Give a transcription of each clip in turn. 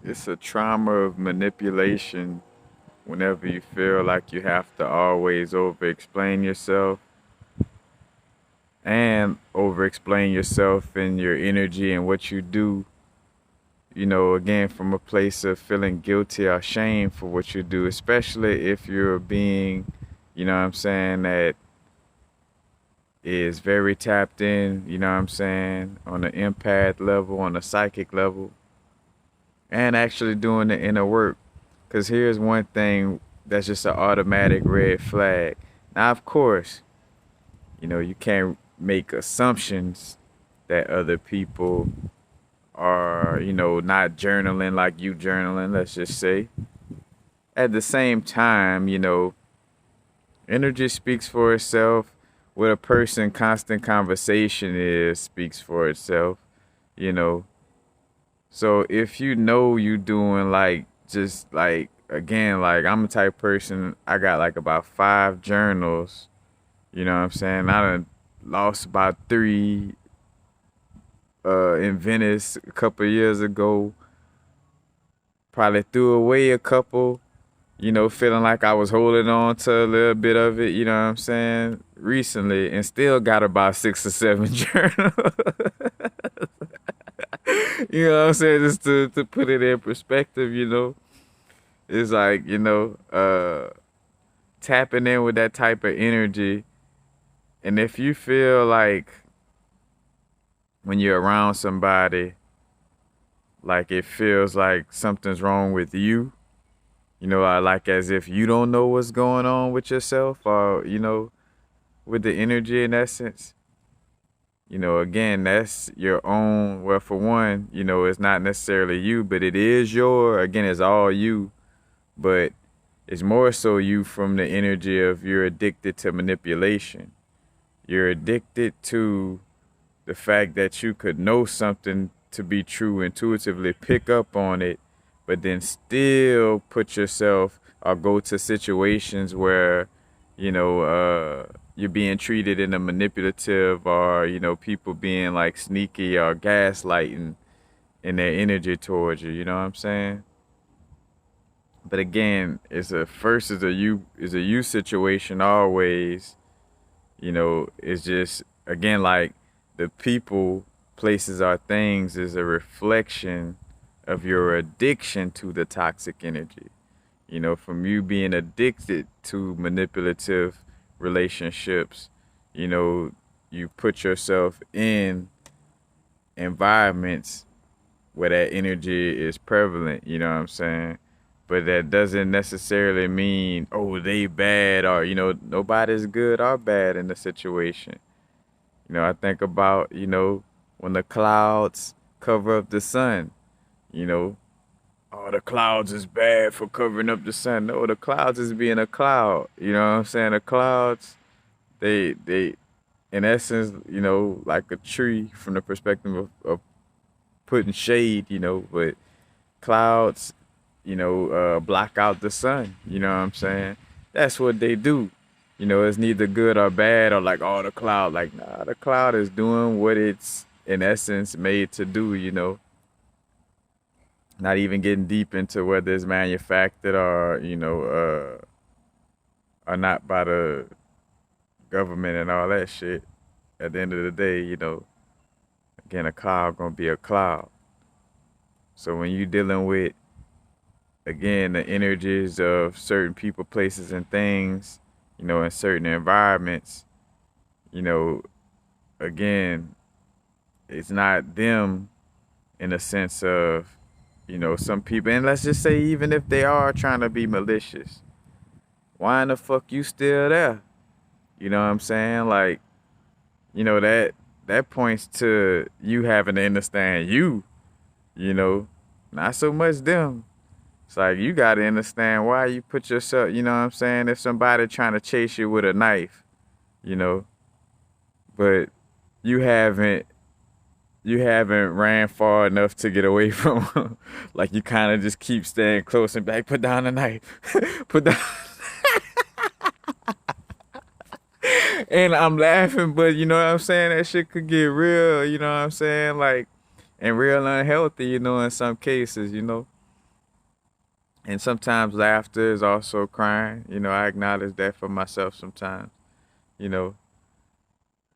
it's a trauma of manipulation whenever you feel like you have to always over explain yourself and over explain yourself and your energy and what you do, again, from a place of feeling guilty or shame for what you do, especially if you're being, what I'm saying, that is very tapped in, what I'm saying, on the empath level, on the psychic level, and actually doing the inner work. Because here's one thing that's just an automatic red flag. Now, of course, you can't make assumptions that other people are, not journaling like you journaling, let's just say. At the same time, energy speaks for itself. What a person constant conversation is speaks for itself, you know. So if you doing like just like again, like I'm the type of person I got like about 5 journals, you know what I'm saying? I done lost about 3 in Venice a couple of years ago. Probably threw away a couple, feeling like I was holding on to a little bit of it, you know what I'm saying, recently, and still got about 6 or 7 journals. You know what I'm saying? Just to put it in perspective, it's like, tapping in with that type of energy. And if you feel like when you're around somebody, like it feels like something's wrong with you, like as if you don't know what's going on with yourself or, with the energy in essence, again, that's your own. Well, for one, it's not necessarily you, but it is again, it's all you, but it's more so you from the energy of you're addicted to manipulation. You're addicted to the fact that you could know something to be true intuitively, pick up on it, but then still put yourself or go to situations where, you're being treated in a manipulative or, people being like sneaky or gaslighting in their energy towards you, you know what I'm saying? But again, it's a you situation always, it's just again like the people, places or things is a reflection of your addiction to the toxic energy. From you being addicted to manipulative relationships, you put yourself in environments where that energy is prevalent, you know what I'm saying? But that doesn't necessarily mean, oh, they bad or, nobody's good or bad in the situation. I think about, when the clouds cover up the sun, you know, oh, the clouds is bad for covering up the sun. No, the clouds is being a cloud. You know what I'm saying? The clouds, they, in essence, like a tree from the perspective of putting shade, but clouds, block out the sun. You know what I'm saying? That's what they do. It's neither good or bad or like, oh, the cloud. Like, nah, the cloud is doing what it's in essence made to do, Not even getting deep into whether it's manufactured or, or not by the government and all that shit. At the end of the day, again, a cloud gonna be a cloud. So when you dealing with, again, the energies of certain people, places, and things, in certain environments, you know, again, it's not them in a sense of, some people, and let's just say even if they are trying to be malicious, why in the fuck you still there? You know what I'm saying? Like, that points to you having to understand you know, not so much them. It's like you gotta understand why you put yourself, you know what I'm saying? If somebody trying to chase you with a knife, you know, but you haven't you haven't ran far enough to get away from 'em. Like you kind of just keep staying close and back, put down the knife, put down. And I'm laughing, but you know what I'm saying? That shit could get real, you know what I'm saying? Like, and real unhealthy, in some cases, And sometimes laughter is also crying. I acknowledge that for myself sometimes, you know.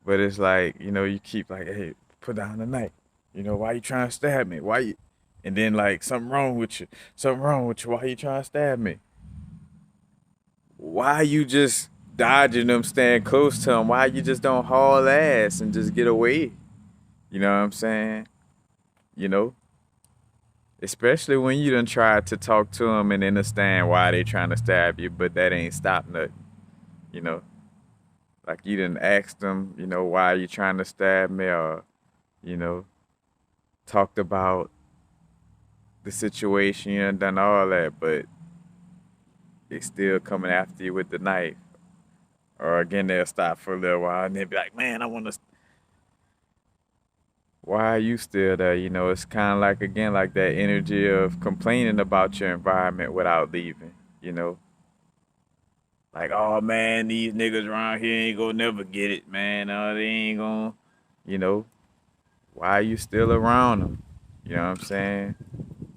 But it's like, you keep like, hey, put down the knife. Why you trying to stab me? Why you? And then like, something wrong with you. Something wrong with you. Why you trying to stab me? Why you just dodging them, staying close to them? Why you just don't haul ass and just get away? You know what I'm saying? You know, especially when you done tried to talk to them and understand why they trying to stab you, but that ain't stop nothing. You know, like you didn't ask them, why you trying to stab me, or you know, talked about the situation, you done all that, but they still coming after you with the knife. Or again, they'll stop for a little while and they'll be like, man, I want to. Why are you still there? It's kind of like, again, like that energy of complaining about your environment without leaving, you know? Like, oh man, these niggas around here ain't gonna never get it, man. Oh, they ain't gonna, you know? Why are you still around them? You know what I'm saying?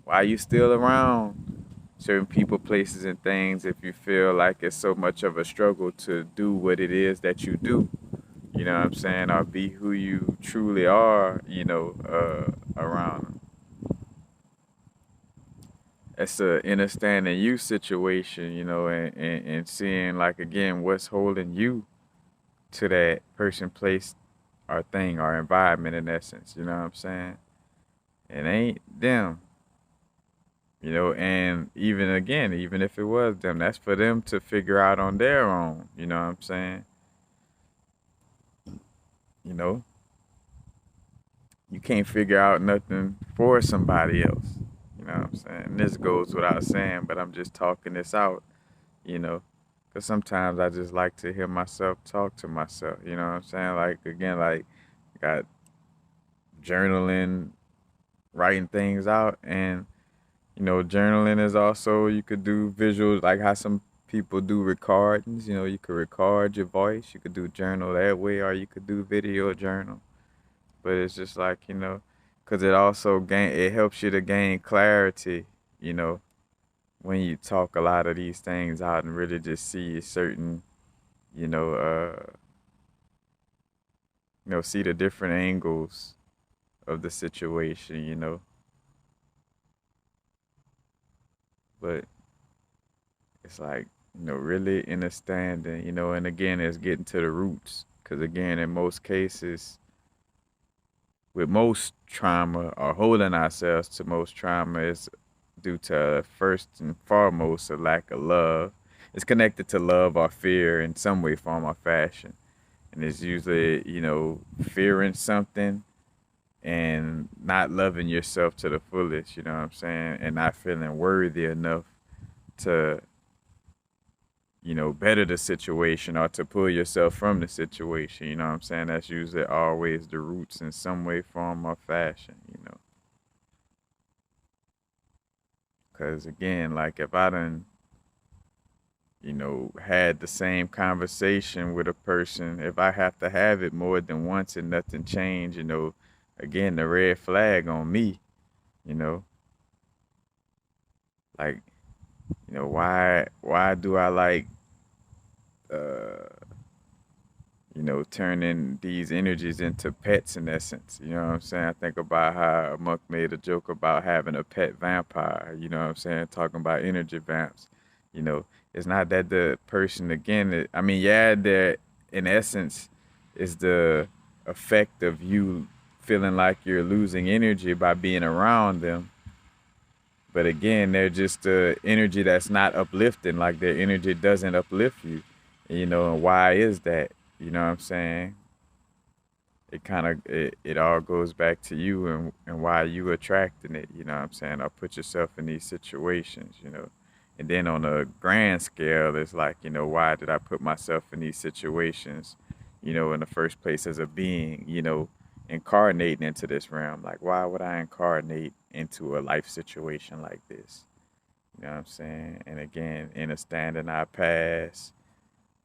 Why are you still around certain people, places, and things if you feel like it's so much of a struggle to do what it is that you do? You know what I'm saying? Or be who you truly are, around them. It's a understanding you situation, and seeing, like, again, what's holding you to that person, place, or thing, or environment in essence. You know what I'm saying? It ain't them. And even again, even if it was them, that's for them to figure out on their own. You know what I'm saying? You know, you can't figure out nothing for somebody else. You know what I'm saying? And this goes without saying, but I'm just talking this out, you know, because sometimes I just like to hear myself talk to myself. You know what I'm saying? Like, again, like, got journaling, writing things out, and journaling is also, you could do visuals, like how some people do recordings. You could record your voice. You could do journal that way, or you could do video journal. But it's just like, because it also it helps you to gain clarity, you know, when you talk a lot of these things out and really just see certain, you know, see the different angles of the situation, But it's like, really understanding, and again, it's getting to the roots. Because again, in most cases, with most trauma, or holding ourselves to most trauma, is due to, first and foremost, a lack of love. It's connected to love or fear in some way, form, or fashion. And it's usually, fearing something and not loving yourself to the fullest, you know what I'm saying? And not feeling worthy enough to, better the situation, or to pull yourself from the situation, you know what I'm saying? That's usually always the roots in some way, form, or fashion. Because again, like, if I done, had the same conversation with a person, if I have to have it more than once and nothing changed, again, the red flag on me, you know, like, why do I like, uh, turning these energies into pets in essence. You know what I'm saying? I think about how a monk made a joke about having a pet vampire, you know what I'm saying? Talking about energy vamps. You know, it's not that the person, again, I mean, yeah, that in essence is the effect of you feeling like you're losing energy by being around them. But again, they're just the energy that's not uplifting, like their energy doesn't uplift you. And why is that? You know what I'm saying? It all goes back to you, and why you attracting it, you know what I'm saying? Or put yourself in these situations, And then on a grand scale, it's like, why did I put myself in these situations, in the first place as a being, incarnating into this realm? Like, why would I incarnate into a life situation like this? You know what I'm saying? And again, understanding our past,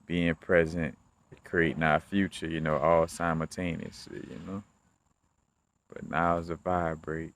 being present, creating our future, all simultaneously. But now is a vibrate.